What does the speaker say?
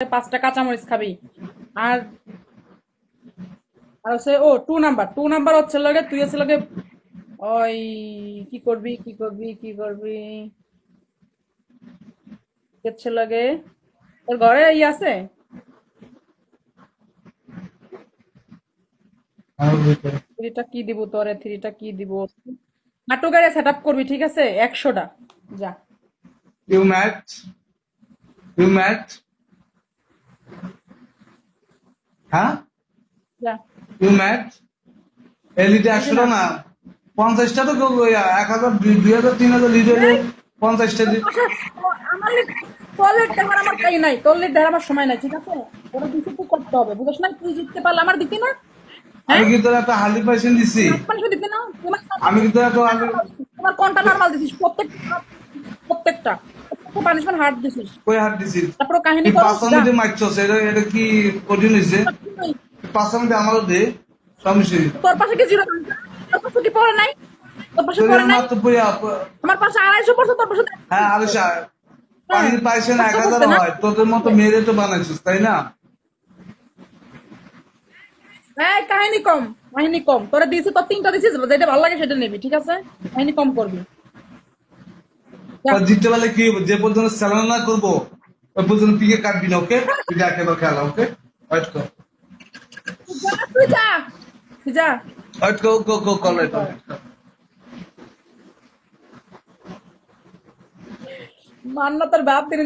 5টা কাঁচামরিচ খাবি। আর আর হচ্ছে ও 2 নাম্বার হচ্ছে লগে তুই হচ্ছে লগে ওই কি করবি হচ্ছে লগে তোর ঘরে আছে থ্রিটা কি দিব তোরে, থ্রিটা কি দিব? নাটু গাড়ি সেট আপ করবি, ঠিক আছে? 100টা যা You met? You met? হ্যাঁ যা। You met? এলিটে এই যে 100টা না, না 50টা তো 1000 2000 3000 লিড হলে 50টা আমার টয়লেট দেখার আমার কাই নাই, টয়লেট দেখার আমার সময় নাই, ঠিক আছে? ওরা কিছু তো করতে হবে, বুঝছ না? তুই জিততে পারলে আমার দিতে না, আমি হ্যাঁ? কি তোর একটা হালি পাইছেন দিছি? হাত পানিশও দিতে না তোমার। আমি কি তোর একটা তোমার কোনটা নরমাল দিছিস? প্রত্যেকটা প্রত্যেকটা পানিশমেন্ট হার্ড দিছিস। কই হাত দিছি? তারপর কাহিনী তুই করো 5 যা। মিনিটে মারছস, এটা কি কঠিন হয়েছে? 5 মিনিটে আমারও দে সমস্যা নেই। তোর পাশে কি জিরো? তোর পাশে কি পড়ে নাই? তোর পাশে তোর পড়ে নাই? মাত্র পড়ে আমার পাশে 250 পড়ছে, তোর পাশে হ্যাঁ আরে হ্যাঁ, পানি পাইছে না কষ্ট 1000 করছে না? হয়, তোদের মতো মেরে তো বানাইছিস তাই না? হ্যাঁ, কাহিনী কম, কাহিনী কম। তোরা দিয়েছি, তোর 3টা দিছিস, যেটা ভালো লাগে সেটা নিবি, ঠিক আছে? কাহিনী কম করবি যা। জিততে পারলে কি হবে? যে পর্যন্ত চালনা না করবো ওই পর্যন্ত পিকে কাটবি না, ওকে? তুই দেখে এবার খেলা, ওকে? ওয়েট কর, তুই যা, তুই যা। ওয়েট কর, কল এটা। মান্না তোর বাপ তিনি